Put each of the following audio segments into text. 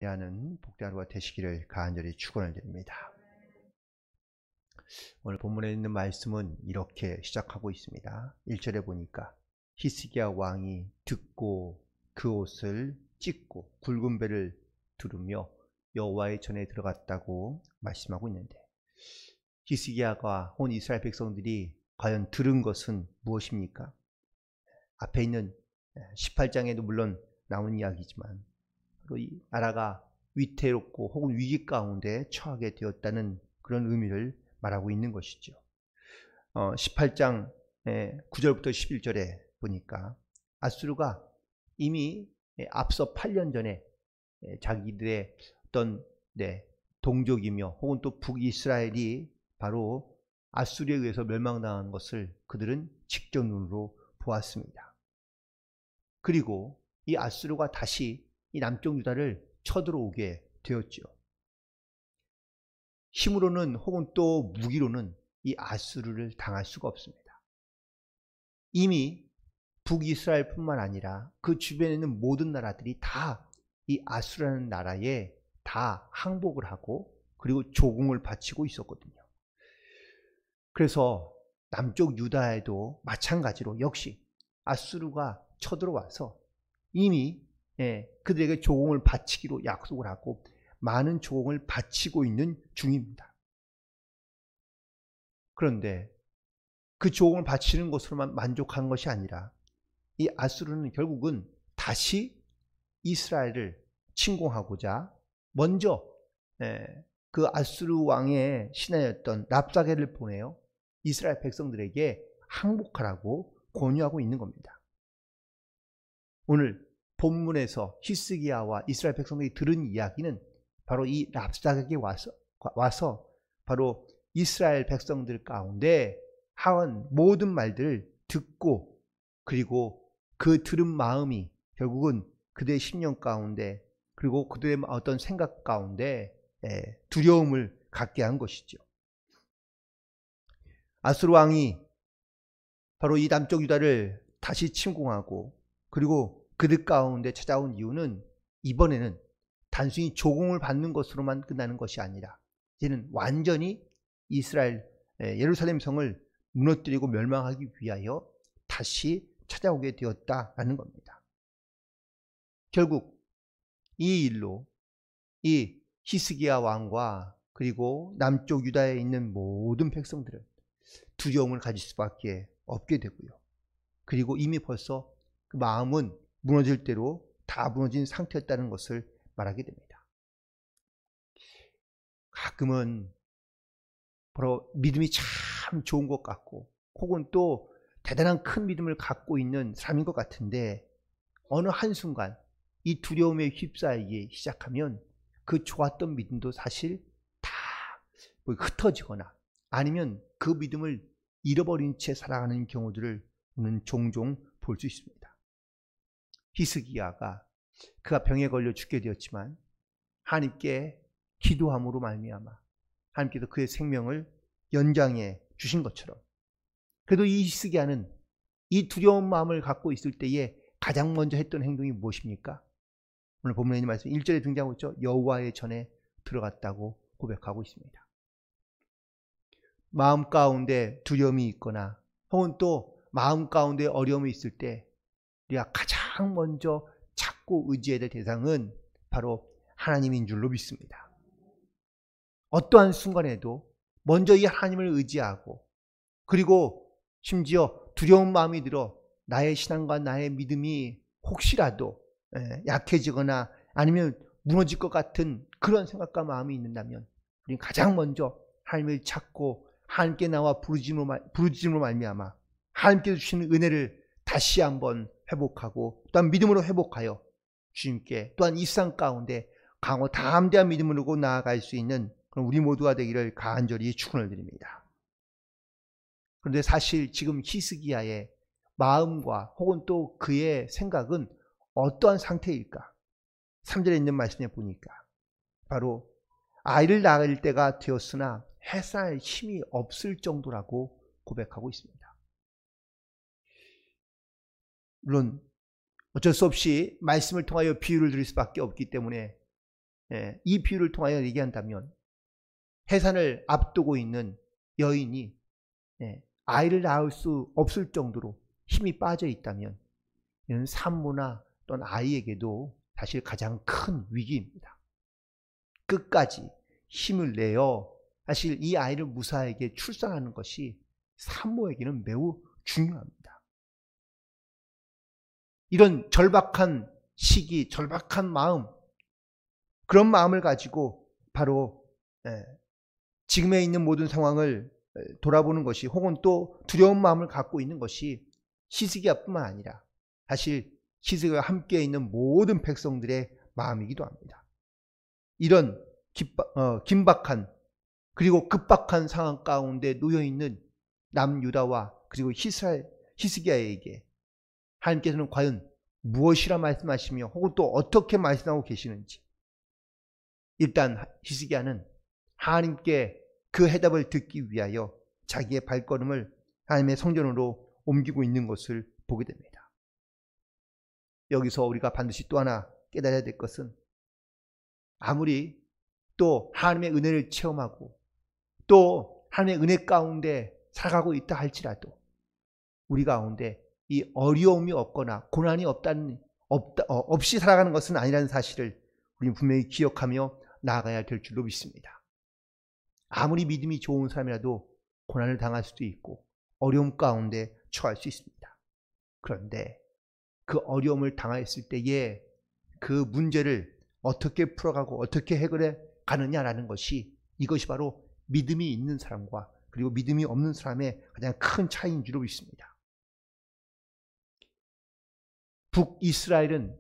하는 복된 하루가 되시기를 간절히 축원을 드립니다. 오늘 본문에 있는 말씀은 이렇게 시작하고 있습니다. 1절에 보니까 히스기야 왕이 듣고 그 옷을 찢고 굵은 배를 두르며 여호와의 전에 들어갔다고 말씀하고 있는데, 히스기야가 온 이스라엘 백성들이 과연 들은 것은 무엇입니까? 앞에 있는 18장에도 물론 나오는 이야기지만 이 나라가 위태롭고 혹은 위기 가운데 처하게 되었다는 그런 의미를 말하고 있는 것이죠. 18장 9절부터 11절에 보니까 아수르가 이미 앞서 8년 전에 자기들의 어떤 동족이며 혹은 또 북이스라엘이 바로 아수르에 의해서 멸망당한 것을 그들은 직접 눈으로 보았습니다. 그리고 이 아수르가 다시 이 남쪽 유다를 쳐들어오게 되었죠. 힘으로는 혹은 또 무기로는 이 아수르를 당할 수가 없습니다. 이미 북이스라엘뿐만 아니라 그 주변에 있는 모든 나라들이 다 이 아수르라는 나라에 다 항복을 하고 그리고 조공을 바치고 있었거든요. 그래서 남쪽 유다에도 마찬가지로 역시 아수르가 쳐들어와서 이미 그들에게 조공을 바치기로 약속을 하고 많은 조공을 바치고 있는 중입니다. 그런데 그 조공을 바치는 것으로만 만족한 것이 아니라 이 아수르는 결국은 다시 이스라엘을 침공하고자 먼저 그 아수르 왕의 신하였던 랍사게를 보내어 이스라엘 백성들에게 항복하라고 권유하고 있는 겁니다. 오늘 본문에서 히스기야와 이스라엘 백성들이 들은 이야기는 바로 이 랍사게에게 와서 바로 이스라엘 백성들 가운데 하원 모든 말들을 듣고 그리고 그 들은 마음이 결국은 그들의 심령 가운데 그리고 그들의 어떤 생각 가운데 두려움을 갖게 한 것이죠. 아수르 왕이 바로 이 남쪽 유다를 다시 침공하고 그리고 그들 가운데 찾아온 이유는 이번에는 단순히 조공을 받는 것으로만 끝나는 것이 아니라 이제는 완전히 이스라엘 예루살렘 성을 무너뜨리고 멸망하기 위하여 다시 찾아오게 되었다라는 겁니다. 결국 이 일로 이 히스기야 왕과 그리고 남쪽 유다에 있는 모든 백성들은 두려움을 가질 수밖에 없게 되고요. 그리고 이미 벌써 그 마음은 무너질 대로 다 무너진 상태였다는 것을 말하게 됩니다. 가끔은 바로 믿음이 참 좋은 것 같고 혹은 또 대단한 큰 믿음을 갖고 있는 사람인 것 같은데 어느 한순간 이 두려움에 휩싸이기 시작하면 그 좋았던 믿음도 사실 다 흩어지거나 아니면 그 믿음을 잃어버린 채 살아가는 경우들을 우리는 종종 볼 수 있습니다. 히스기야가 그가 병에 걸려 죽게 되었지만 하나님께 기도함으로 말미암아 하나님께서 그의 생명을 연장해 주신 것처럼 그래도 이 히스기야는 이 두려운 마음을 갖고 있을 때에 가장 먼저 했던 행동이 무엇입니까? 오늘 본문에 있는 말씀 1절에 등장하고 있죠. 여호와의 전에 들어갔다고 고백하고 있습니다. 마음 가운데 두려움이 있거나 혹은 또 마음 가운데 어려움이 있을 때 우리가 가장 먼저 찾고 의지해야 될 대상은 바로 하나님인 줄로 믿습니다. 어떠한 순간에도 먼저 이 하나님을 의지하고 그리고 심지어 두려운 마음이 들어 나의 신앙과 나의 믿음이 혹시라도 약해지거나 아니면 무너질 것 같은 그런 생각과 마음이 있는다면 우리는 가장 먼저 하나님을 찾고 하나님께 나와 부르짖음으로 말미암아 하나님께서 주시는 은혜를 다시 한번 회복하고 또한 믿음으로 회복하여 주님께 또한 이 세상 가운데 강호 담대한 믿음으로 나아갈 수 있는 그런 우리 모두가 되기를 간절히 축원을 드립니다. 그런데 사실 지금 히스기야의 마음과 혹은 또 그의 생각은 어떠한 상태일까? 3절에 있는 말씀에 보니까 바로 아이를 낳을 때가 되었으나 해산할 힘이 없을 정도라고 고백하고 있습니다. 물론 어쩔 수 없이 말씀을 통하여 비유를 드릴 수밖에 없기 때문에 이 비유를 통하여 얘기한다면 해산을 앞두고 있는 여인이 아이를 낳을 수 없을 정도로 힘이 빠져 있다면 이는 산모나 또는 아이에게도 사실 가장 큰 위기입니다. 끝까지 힘을 내어 사실 이 아이를 무사하게 출산하는 것이 산모에게는 매우 중요합니다. 이런 절박한 시기, 절박한 마음, 그런 마음을 가지고 바로 지금에 있는 모든 상황을 돌아보는 것이, 혹은 또 두려운 마음을 갖고 있는 것이 히스기야뿐만 아니라 사실 히스기야와 함께 있는 모든 백성들의 마음이기도 합니다. 이런 긴박한 그리고 급박한 상황 가운데 놓여있는 남유다와 그리고 히스기야에게 하나님께서는 과연 무엇이라 말씀하시며 혹은 또 어떻게 말씀하고 계시는지, 일단 히스기야는 하나님께 그 해답을 듣기 위하여 자기의 발걸음을 하나님의 성전으로 옮기고 있는 것을 보게 됩니다. 여기서 우리가 반드시 또 하나 깨달아야 될 것은, 아무리 또 하나님의 은혜를 체험하고 또 하나님의 은혜 가운데 살아가고 있다 할지라도 우리 가운데 이 어려움이 없거나 고난이 없이 살아가는 것은 아니라는 사실을 우리는 분명히 기억하며 나아가야 될 줄로 믿습니다. 아무리 믿음이 좋은 사람이라도 고난을 당할 수도 있고 어려움 가운데 처할 수 있습니다. 그런데 그 어려움을 당했을 때에 그 문제를 어떻게 풀어가고 어떻게 해결해 가느냐라는 것이, 이것이 바로 믿음이 있는 사람과 그리고 믿음이 없는 사람의 가장 큰 차이인 줄로 믿습니다. 북이스라엘은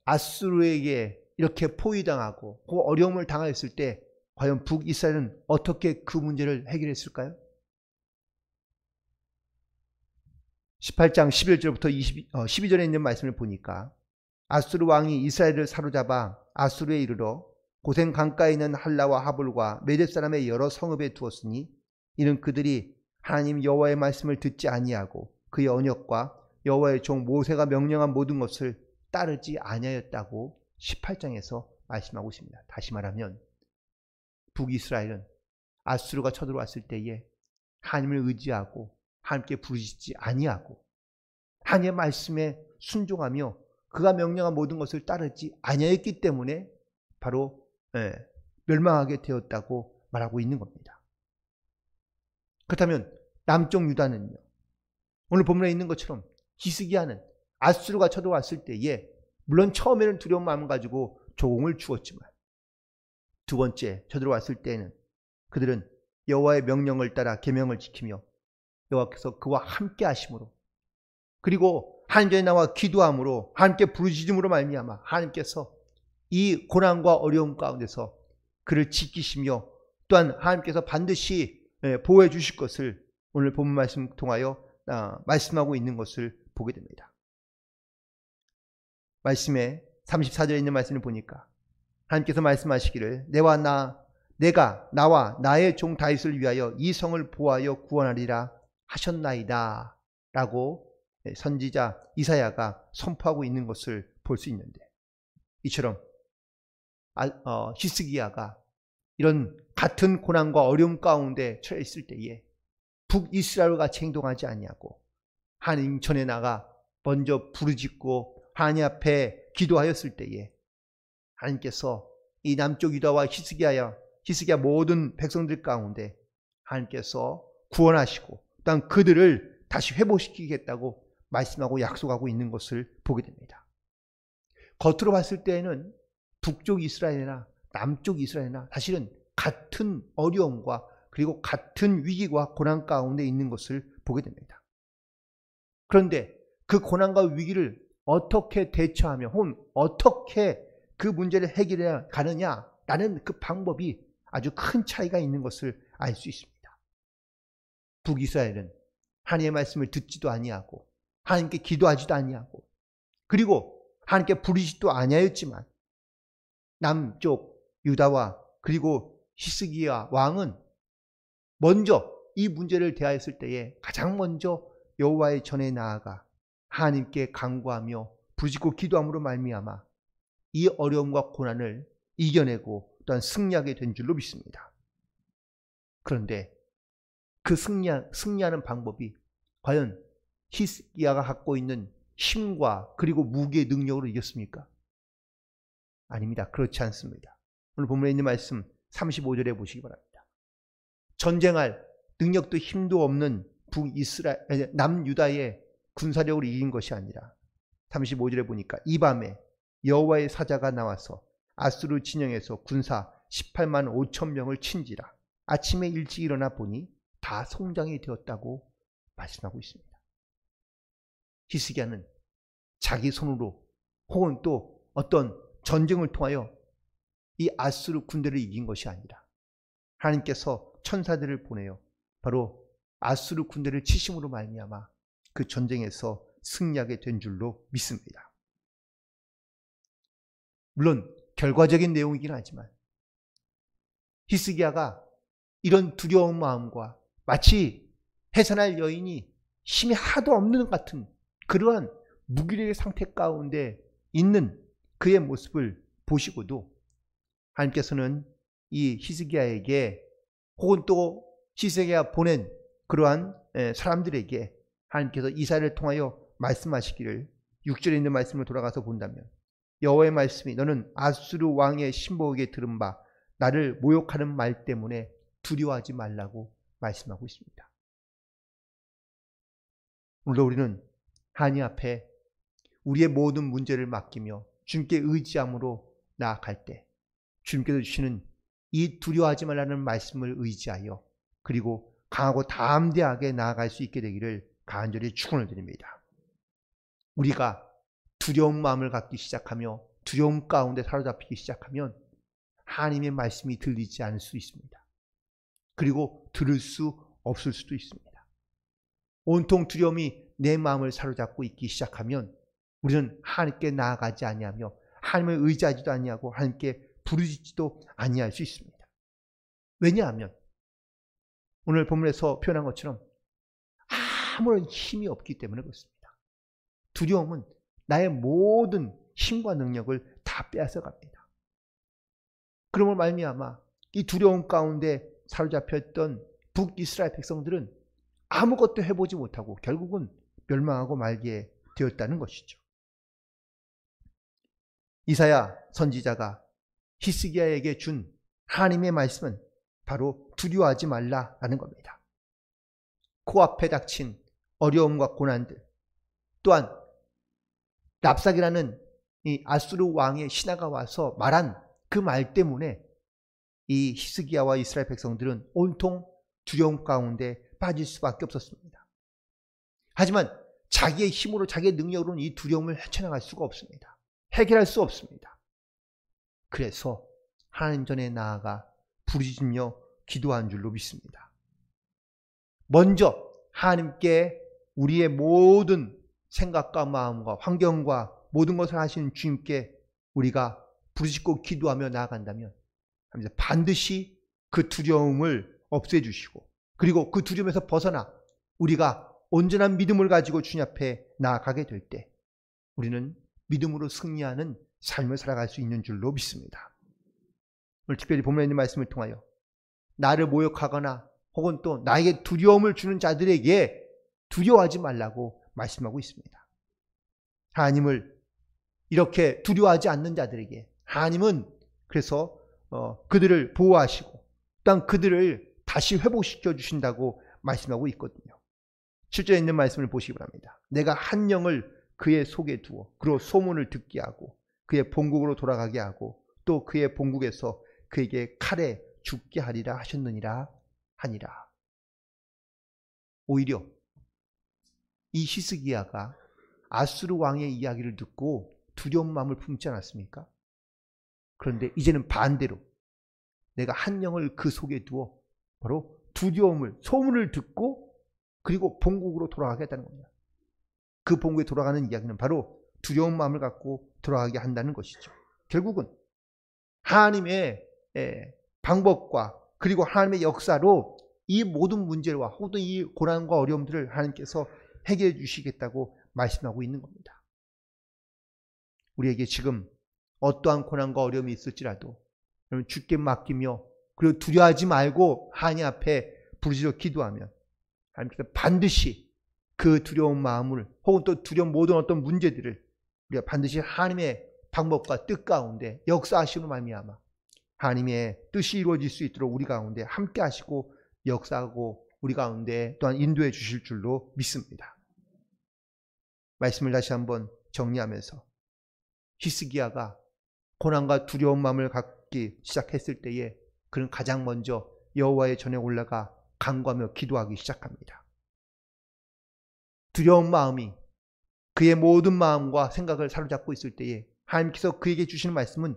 아수르에게 이렇게 포위당하고 그 어려움을 당했을 때 과연 북이스라엘은 어떻게 그 문제를 해결했을까요? 18장 11절부터 12절에 있는 말씀을 보니까, 아수르 왕이 이스라엘을 사로잡아 아수르에 이르러 고센 강가에 있는 할라와 하볼과 메뎃 사람의 여러 성읍에 두었으니 이는 그들이 하나님 여호와의 말씀을 듣지 아니하고 그의 언약과 여호와의 종 모세가 명령한 모든 것을 따르지 아니하였다고 18장에서 말씀하고 있습니다. 다시 말하면 북이스라엘은 아수르가 쳐들어왔을 때에 하나님을 의지하고 하나님께 부르짖지 아니하고 하나님의 말씀에 순종하며 그가 명령한 모든 것을 따르지 아니하였기 때문에 바로 멸망하게 되었다고 말하고 있는 겁니다. 그렇다면 남쪽 유다는요, 오늘 본문에 있는 것처럼 히스기야는 아수르가 쳐들어왔을 때에 물론 처음에는 두려운 마음을 가지고 조공을 주었지만 두 번째 쳐들어왔을 때에는 그들은 여호와의 명령을 따라 계명을 지키며 여호와께서 그와 함께 하심으로, 그리고 하나님께 나와 기도함으로 하나님께 부르짖음으로 말미암아 하나님께서 이 고난과 어려움 가운데서 그를 지키시며 또한 하나님께서 반드시 보호해 주실 것을 오늘 본문 말씀 통하여 말씀하고 있는 것을 보게 됩니다. 말씀에 34절에 있는 말씀을 보니까 하나님께서 말씀하시기를 내가 나와 나의 종 다윗을 위하여 이 성을 보호하여 구원하리라 하셨나이다 라고 선지자 이사야가 선포하고 있는 것을 볼 수 있는데, 이처럼 히스기야가 이런 같은 고난과 어려움 가운데 처해 있을 때에 북이스라엘과 같이 행동하지 아니하고 하나님 전에 나가 먼저 부르짖고 하나님 앞에 기도하였을 때에 하나님께서 이 남쪽 유다와 히스기야 모든 백성들 가운데 하나님께서 구원하시고 또한 그들을 다시 회복시키겠다고 말씀하고 약속하고 있는 것을 보게 됩니다. 겉으로 봤을 때에는 북쪽 이스라엘이나 남쪽 이스라엘이나 사실은 같은 어려움과 그리고 같은 위기와 고난 가운데 있는 것을 보게 됩니다. 그런데 그 고난과 위기를 어떻게 대처하며 혹은 어떻게 그 문제를 해결해 가느냐라는 그 방법이 아주 큰 차이가 있는 것을 알 수 있습니다. 북이스라엘은 하나님의 말씀을 듣지도 아니하고 하나님께 기도하지도 아니하고 그리고 하나님께 부르짖지도 아니하였지만, 남쪽 유다와 그리고 히스기야 왕은 먼저 이 문제를 대하였을 때에 가장 먼저 여호와의 전에 나아가 하나님께 간구하며 부르짖고 기도함으로 말미암아 이 어려움과 고난을 이겨내고 또한 승리하게 된 줄로 믿습니다. 그런데 그 승리하는 방법이 과연 히스기야가 갖고 있는 힘과 그리고 무기의 능력으로 이겼습니까? 아닙니다. 그렇지 않습니다. 오늘 본문에 있는 말씀 35절에 보시기 바랍니다. 전쟁할 능력도 힘도 없는 남유다의 군사력으로 이긴 것이 아니라 35절에 보니까 이 밤에 여호와의 사자가 나와서 아수르 진영에서 군사 18만 5천 명을 친지라. 아침에 일찍 일어나 보니 다 성장이 되었다고 말씀하고 있습니다. 히스기야는 자기 손으로 혹은 또 어떤 전쟁을 통하여 이 아수르 군대를 이긴 것이 아니라 하나님께서 천사들을 보내어 바로 아수르 군대를 치심으로 말미암아 그 전쟁에서 승리하게 된 줄로 믿습니다. 물론 결과적인 내용이긴 하지만 히스기야가 이런 두려운 마음과 마치 해산할 여인이 힘이 하나도 없는 것 같은 그러한 무기력의 상태 가운데 있는 그의 모습을 보시고도 하나님께서는 이 히스기야에게 혹은 또 히스기야가 보낸 그러한 사람들에게 하나님께서 이사야를 통하여 말씀하시기를 6절에 있는 말씀을 돌아가서 본다면 여호와의 말씀이 너는 아수르 왕의 신복에게 들은 바 나를 모욕하는 말 때문에 두려워하지 말라고 말씀하고 있습니다. 오늘도 우리는 하나님 앞에 우리의 모든 문제를 맡기며 주님께 의지함으로 나아갈 때 주님께서 주시는 이 두려워하지 말라는 말씀을 의지하여 그리고 강하고 담대하게 나아갈 수 있게 되기를 간절히 축원을 드립니다. 우리가 두려운 마음을 갖기 시작하며 두려움 가운데 사로잡히기 시작하면 하나님의 말씀이 들리지 않을 수 있습니다. 그리고 들을 수 없을 수도 있습니다. 온통 두려움이 내 마음을 사로잡고 있기 시작하면 우리는 하나님께 나아가지 아니하며 하나님을 의지하지도 아니하고 하나님께 부르짖지도 아니할 수 있습니다. 왜냐하면 오늘 본문에서 표현한 것처럼 아무런 힘이 없기 때문에 그렇습니다. 두려움은 나의 모든 힘과 능력을 다 빼앗아 갑니다. 그러므로 말미암아 이 두려움 가운데 사로잡혔던 북이스라엘 백성들은 아무것도 해보지 못하고 결국은 멸망하고 말게 되었다는 것이죠. 이사야 선지자가 히스기야에게 준 하나님의 말씀은 바로 두려워하지 말라라는 겁니다. 코앞에 닥친 어려움과 고난들, 또한 랍삭이라는 이 아수르 왕의 신하가 와서 말한 그 말 때문에 이 히스기야와 이스라엘 백성들은 온통 두려움 가운데 빠질 수밖에 없었습니다. 하지만 자기의 힘으로 자기의 능력으로는 이 두려움을 헤쳐나갈 수가 없습니다. 해결할 수 없습니다. 그래서 하나님 전에 나아가 부르짖으며 기도한 줄로 믿습니다. 먼저 하나님께 우리의 모든 생각과 마음과 환경과 모든 것을 하시는 주님께 우리가 부르짖고 기도하며 나아간다면 반드시 그 두려움을 없애주시고 그리고 그 두려움에서 벗어나 우리가 온전한 믿음을 가지고 주님 앞에 나아가게 될 때 우리는 믿음으로 승리하는 삶을 살아갈 수 있는 줄로 믿습니다. 오늘 특별히 본문에 있는 말씀을 통하여 나를 모욕하거나 혹은 또 나에게 두려움을 주는 자들에게 두려워하지 말라고 말씀하고 있습니다. 하나님을 이렇게 두려워하지 않는 자들에게 하나님은 그래서 그들을 보호하시고 또한 그들을 다시 회복시켜 주신다고 말씀하고 있거든요. 7절에 있는 말씀을 보시기 바랍니다. 내가 한 영을 그의 속에 두어 그로 소문을 듣게 하고 그의 본국으로 돌아가게 하고 또 그의 본국에서 그에게 칼에 죽게 하리라 하셨느니라 하니라. 오히려 이 히스기야가 아수르 왕의 이야기를 듣고 두려운 마음을 품지 않았습니까? 그런데 이제는 반대로 내가 한 영을 그 속에 두어 바로 두려움을 소문을 듣고 그리고 본국으로 돌아가겠다는 겁니다. 그 본국에 돌아가는 이야기는 바로 두려운 마음을 갖고 돌아가게 한다는 것이죠. 결국은 하나님의 방법과 그리고 하나님의 역사로 이 모든 문제와 혹은 이 고난과 어려움들을 하나님께서 해결해 주시겠다고 말씀하고 있는 겁니다. 우리에게 지금 어떠한 고난과 어려움이 있을지라도 여러분 주께 맡기며 그리고 두려워하지 말고 하나님 앞에 부르짖어 기도하면 하나님께서 반드시 그 두려운 마음을 혹은 또 두려운 모든 어떤 문제들을 우리가 반드시 하나님의 방법과 뜻 가운데 역사하심으로 말미암아 하나님의 뜻이 이루어질 수 있도록 우리 가운데 함께 하시고 역사하고 우리 가운데 또한 인도해 주실 줄로 믿습니다. 말씀을 다시 한번 정리하면서 히스기야가 고난과 두려운 마음을 갖기 시작했을 때에 그는 가장 먼저 여호와의 전에 올라가 간구하며 기도하기 시작합니다. 두려운 마음이 그의 모든 마음과 생각을 사로잡고 있을 때에 하나님께서 그에게 주시는 말씀은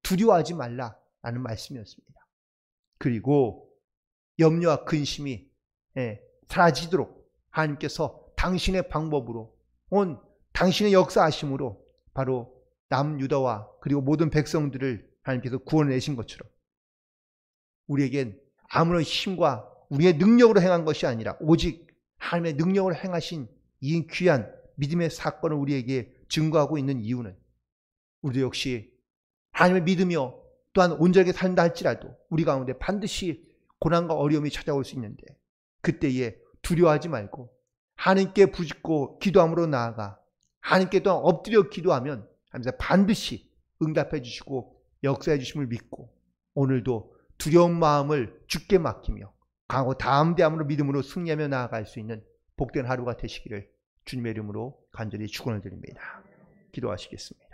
두려워하지 말라라는 말씀이었습니다. 그리고 염려와 근심이 사라지도록 하나님께서 당신의 방법으로 온 당신의 역사하심으로 바로 남유다와 그리고 모든 백성들을 하나님께서 구원내신 것처럼 우리에겐 아무런 힘과 우리의 능력으로 행한 것이 아니라 오직 하나님의 능력으로 행하신 이 귀한 믿음의 사건을 우리에게 증거하고 있는 이유는 우리도 역시 하나님을 믿으며 또한 온전하게 산다 할지라도 우리 가운데 반드시 고난과 어려움이 찾아올 수 있는데 그때에 두려워하지 말고 하나님께 부르짖고 기도함으로 나아가 하나님께 또한 엎드려 기도하면 하나님께서 반드시 응답해 주시고 역사해 주심을 믿고 오늘도 두려운 마음을 주께 맡기며 강하고 담대함으로 믿음으로 승리하며 나아갈 수 있는 복된 하루가 되시기를 주님의 이름으로 간절히 축원을 드립니다. 기도하시겠습니다.